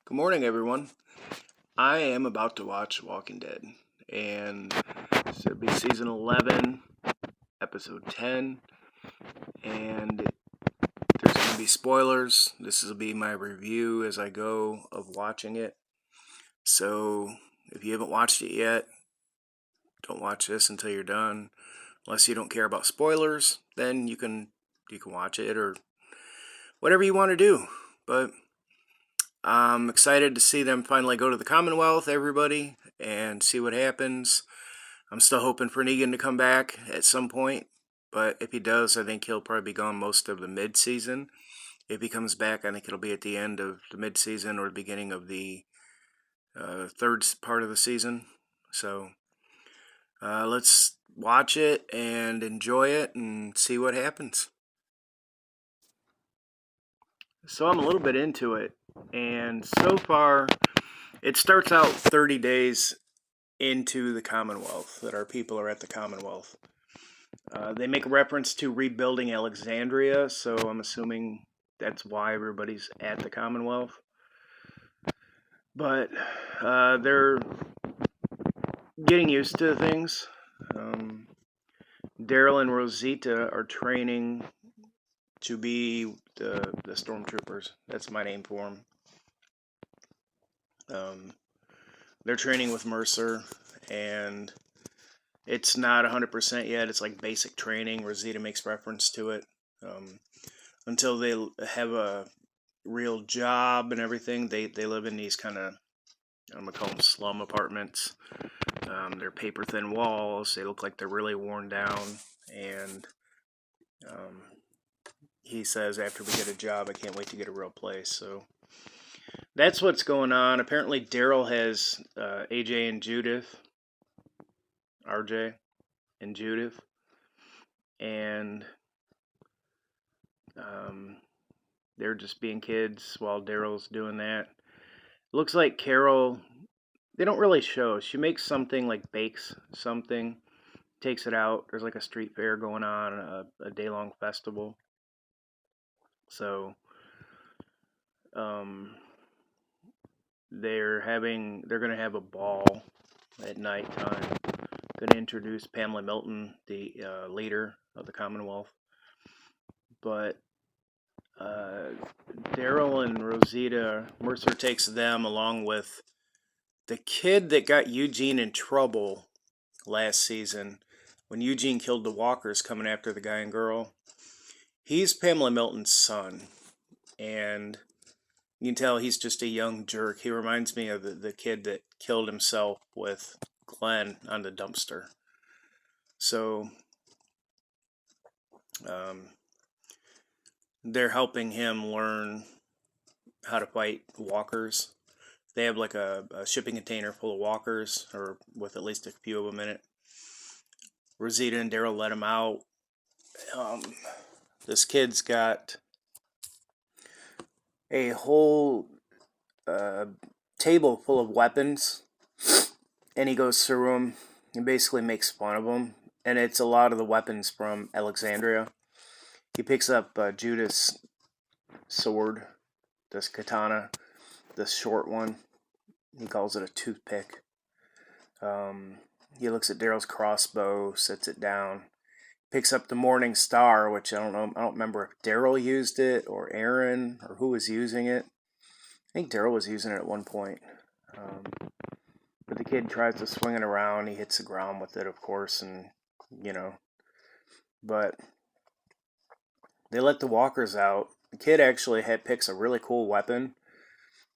Good morning, everyone. I am about to watch Walking Dead, and this will be season 11, episode 10, and there's going to be spoilers. This will be my review as I go of watching it. So, if you haven't watched it yet, don't watch this until you're done. Unless you don't care about spoilers, then you can watch it or whatever you want to do. But I'm excited to see them finally go to the Commonwealth, everybody, and see what happens. I'm still hoping for Negan to come back at some point, but if he does, I think he'll probably be gone most of the mid-season. If he comes back, I think it'll be at the end of the mid-season or the beginning of the third part of the season. So let's watch it and enjoy it and see what happens. So I'm a little bit into it, and so far it starts out 30 days into the Commonwealth, that our people are at the Commonwealth. They make a reference to rebuilding Alexandria, so I'm assuming that's why everybody's at the Commonwealth. But they're getting used to things. Daryl and Rosita are training to be the stormtroopers. That's my name for them. They're training with Mercer, and it's not 100% yet. It's like basic training. Rosita makes reference to it. Until they have a real job and everything, they live in these kind of, I'm going to call them slum apartments. They're paper-thin walls. They look like they're really worn down. And he says, after we get a job, I can't wait to get a real place. So that's what's going on. Apparently, Daryl has AJ and Judith. RJ and Judith. And they're just being kids while Daryl's doing that. Looks like Carol, they don't really show. She makes something, like bakes something, takes it out. There's like a street fair going on, a day-long festival. So they're going to have a ball at nighttime. Going to introduce Pamela Milton, the leader of the Commonwealth. But Daryl and Rosita, Mercer takes them along with the kid that got Eugene in trouble last season when Eugene killed the walkers coming after the guy and girl. He's Pamela Milton's son, and you can tell he's just a young jerk. He reminds me of the kid that killed himself with Glenn on the dumpster. So they're helping him learn how to fight walkers. They have like a shipping container full of walkers, or with at least a few of them in it. Rosita and Daryl let him out. This kid's got a whole table full of weapons, and he goes through them and basically makes fun of them. And it's a lot of the weapons from Alexandria. He picks up Judith's sword, this katana, this short one. He calls it a toothpick. He looks at Daryl's crossbow, sets it down, picks up the Morning Star, which I don't know. I don't remember if Daryl used it or Aaron or who was using it. I think Daryl was using it at one point. But the kid tries to swing it around. He hits the ground with it, of course, and But they let the walkers out. The kid actually picks a really cool weapon,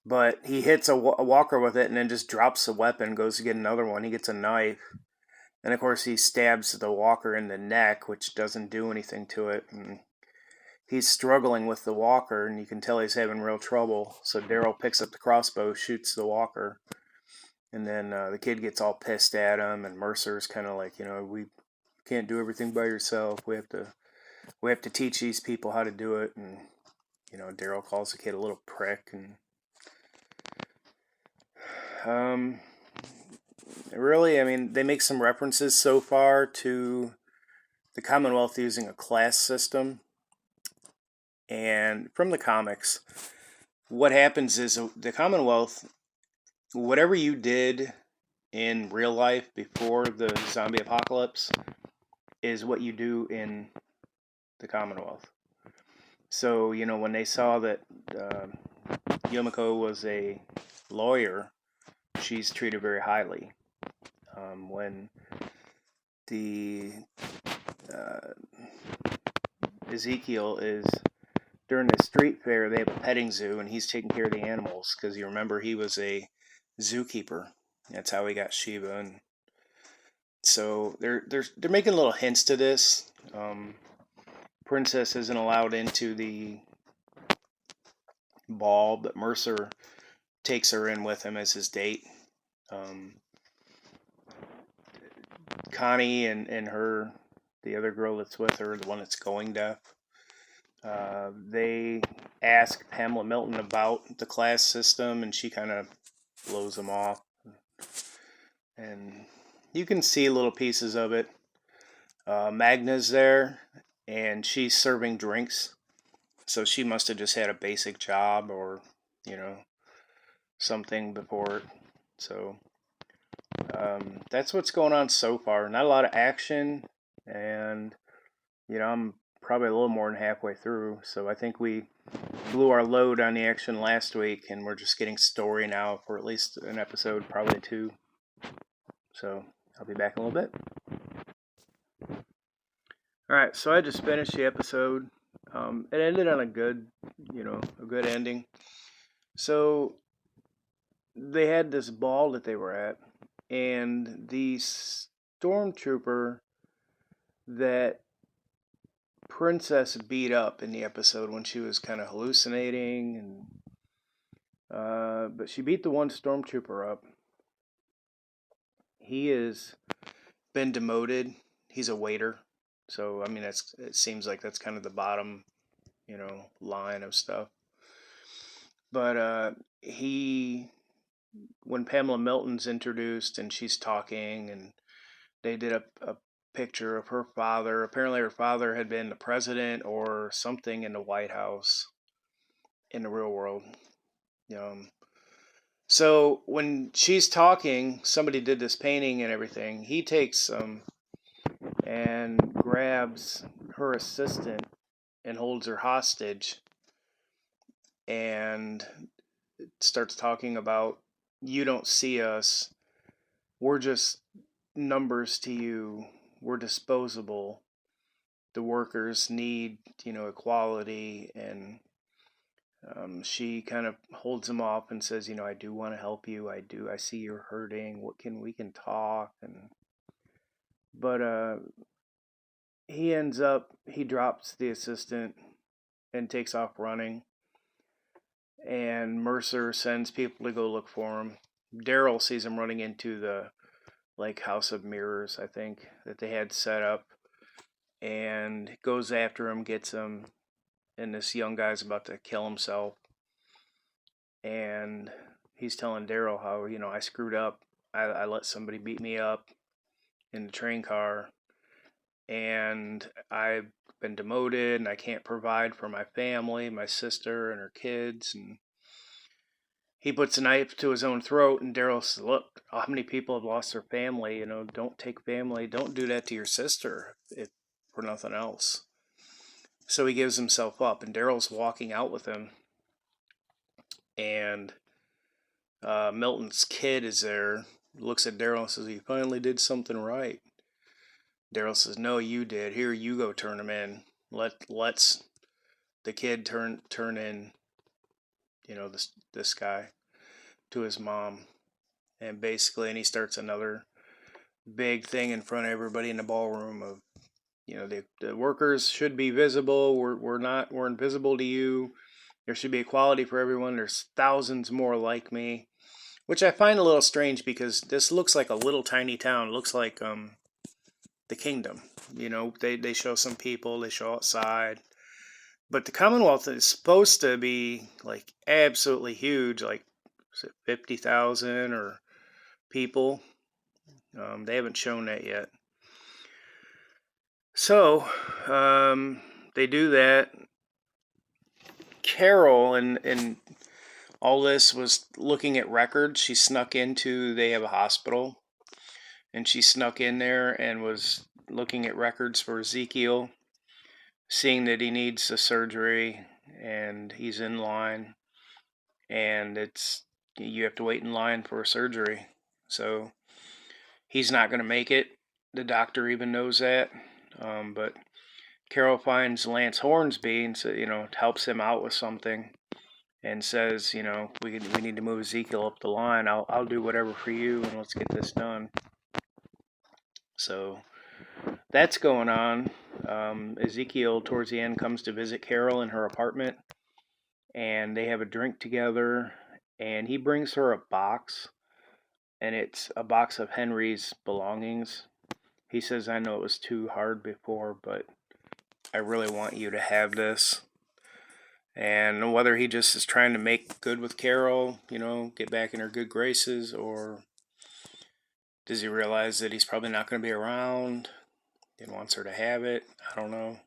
but he hits a walker with it and then just drops the weapon, goes to get another one. He gets a knife, and of course he stabs the walker in the neck, which doesn't do anything to it. And he's struggling with the walker, and you can tell he's having real trouble. So Daryl picks up the crossbow, shoots the walker, and then the kid gets all pissed at him, and Mercer's kind of like, we can't do everything by yourself. We have to teach these people how to do it. And Daryl calls the kid a little prick. And really, I mean, they make some references so far to the Commonwealth using a class system. And from the comics, what happens is the Commonwealth, whatever you did in real life before the zombie apocalypse is what you do in the Commonwealth. So, when they saw that Yumiko was a lawyer, she's treated very highly. When the Ezekiel is during the street fair, they have a petting zoo, and he's taking care of the animals because you remember he was a zookeeper. That's how he got Sheba, and so they're making little hints to this. Princess isn't allowed into the ball, but Mercer takes her in with him as his date. Connie and her, the other girl that's with her, the one that's going deaf, they ask Pamela Milton about the class system, and she kind of blows them off. And you can see little pieces of it. Magna's there, and she's serving drinks. So she must have just had a basic job or, something before it. So that's what's going on so far. Not a lot of action, and, I'm probably a little more than halfway through. So I think we blew our load on the action last week, and we're just getting story now for at least an episode, probably 2. So I'll be back in a little bit. Alright, so I just finished the episode. It ended on a good ending. So they had this ball that they were at, and the stormtrooper that Princess beat up in the episode when she was kind of hallucinating, and but she beat the one stormtrooper up. He has been demoted. He's a waiter. So, it seems like that's kind of the bottom, line of stuff. But when Pamela Milton's introduced and she's talking, and they did a picture of her father. Apparently her father had been the president or something in the White House in the real world. So when she's talking, somebody did this painting and everything. He takes and grabs her assistant and holds her hostage and starts talking about, you don't see us, we're just numbers to you, we're disposable, the workers need equality. And she kind of holds him off and says, I do want to help you, I see you're hurting, we can talk. But he drops the assistant and takes off running. And Mercer sends people to go look for him. Daryl sees him running into the House of Mirrors, I think, that they had set up, and goes after him, gets him, and this young guy's about to kill himself. And he's telling Daryl how, I screwed up. I let somebody beat me up in the train car, and I've been demoted, and I can't provide for my family, my sister and her kids. And he puts a knife to his own throat, and Daryl says, look, how many people have lost their family? Don't take family. Don't do that to your sister if for nothing else. So he gives himself up, and Daryl's walking out with him. And Milton's kid is there, looks at Daryl and says, you finally did something right. Daryl says, no, you did. Here, you go turn him in. Let's the kid turn in, this guy to his mom. And basically, and he starts another big thing in front of everybody in the ballroom of, the workers should be visible. We're invisible to you. There should be equality for everyone. There's thousands more like me, which I find a little strange because this looks like a little tiny town. It looks like the kingdom. They show some people, they show outside. But the Commonwealth is supposed to be absolutely huge, is it 50,000 or people? They haven't shown that yet. So they do that. Carol and All this was looking at records. She snuck into, they have a hospital, and she snuck in there and was looking at records for Ezekiel, seeing that he needs a surgery and he's in line, and you have to wait in line for a surgery. So he's not going to make it. The doctor even knows that. But Carol finds Lance Hornsby and helps him out with something, and says, we need to move Ezekiel up the line. I'll do whatever for you, and let's get this done. So that's going on. Ezekiel, towards the end, comes to visit Carol in her apartment, and they have a drink together, and he brings her a box, and it's a box of Henry's belongings. He says, I know it was too hard before, but I really want you to have this. And whether he just is trying to make good with Carol, get back in her good graces, or does he realize that he's probably not going to be around and wants her to have it? I don't know.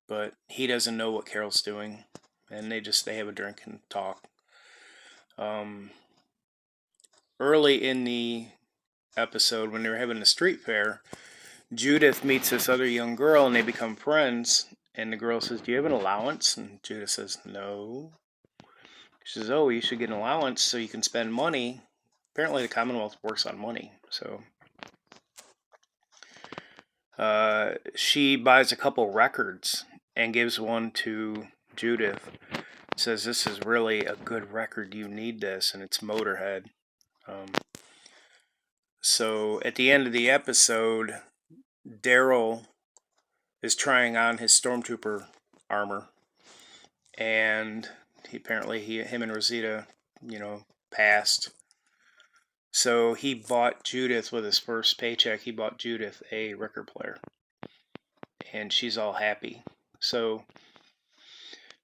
But he doesn't know what Carol's doing, and they have a drink and talk. Early in the episode, when they were having the street fair, Judith meets this other young girl, and they become friends. And the girl says, do you have an allowance? And Judith says, no. She says, oh, you should get an allowance so you can spend money. Apparently the Commonwealth works on money. So she buys a couple records and gives one to Judith. Says, this is really a good record. You need this. And it's Motorhead. So at the end of the episode, Daryl is trying on his stormtrooper armor, and him and Rosita, passed. So he bought Judith, with his first paycheck, he bought Judith a record player, and she's all happy. So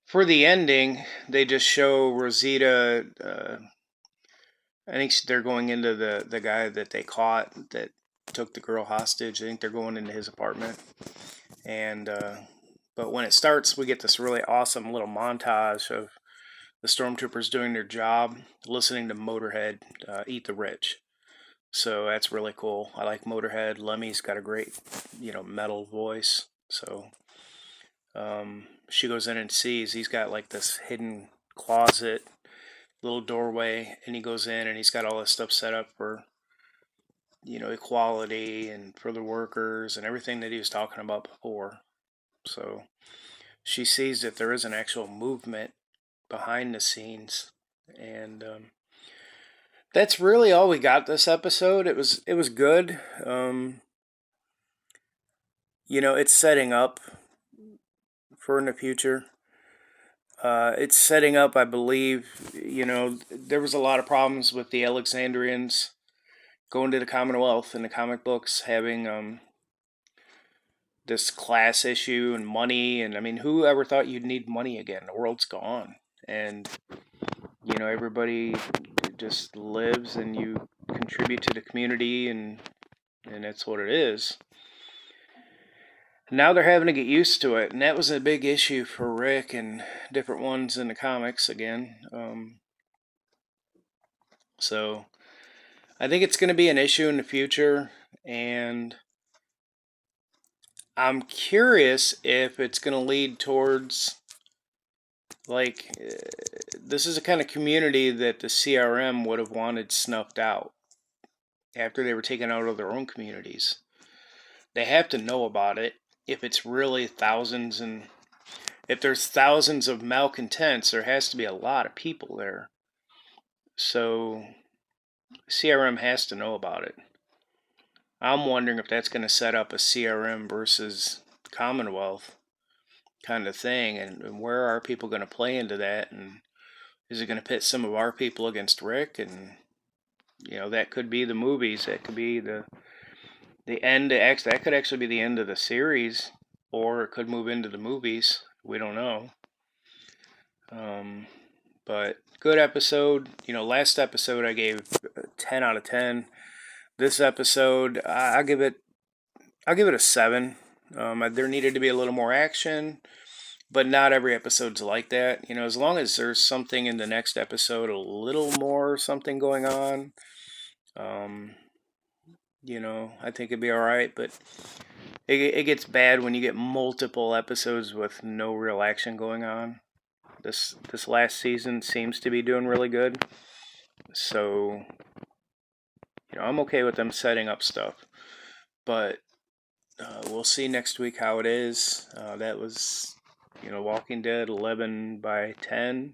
for the ending, they just show Rosita. I think they're going into the guy that they caught that took the girl hostage. I think they're going into his apartment. And but when it starts, we get this really awesome little montage of the stormtroopers doing their job, listening to Motorhead, Eat the Rich. So that's really cool. I like Motorhead. Lemmy's got a great, metal voice. So she goes in and sees he's got like this hidden closet, little doorway, and he goes in and he's got all this stuff set up for, equality and for the workers and everything that he was talking about before. So she sees that there is an actual movement behind the scenes, and that's really all we got this episode. It was good. It's setting up for in the future. It's setting up, I believe, there was a lot of problems with the Alexandrians going to the Commonwealth in the comic books, having this class issue and money. And I mean, who ever thought you'd need money again? The world's gone. And, everybody just lives and you contribute to the community, and that's what it is. Now they're having to get used to it, and that was a big issue for Rick and different ones in the comics again. So I think it's going to be an issue in the future, and I'm curious if it's going to lead towards, this is a kind of community that the CRM would have wanted snuffed out after they were taken out of their own communities. They have to know about it. If it's really thousands, and if there's thousands of malcontents, there has to be a lot of people there. So CRM has to know about it. I'm wondering if that's going to set up a CRM versus Commonwealth kind of thing, and where are people going to play into that, and is it going to pit some of our people against Rick? And that could be the movies, that could be the end. That could actually be the end of the series, or it could move into the movies. We don't know. But good episode. Last episode I gave 10 out of 10. This episode, I'll give it a 7. There needed to be a little more action, but not every episode's like that. You know, as long as there's something in the next episode, a little more something going on, um, you know, I think it'd be all right. But it gets bad when you get multiple episodes with no real action going on. This last season seems to be doing really good, so you know I'm okay with them setting up stuff. But we'll see next week how it is. That was, you know, Walking Dead 11/10,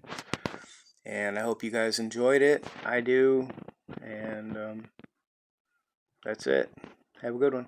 and I hope you guys enjoyed it. I do, and that's it. Have a good one.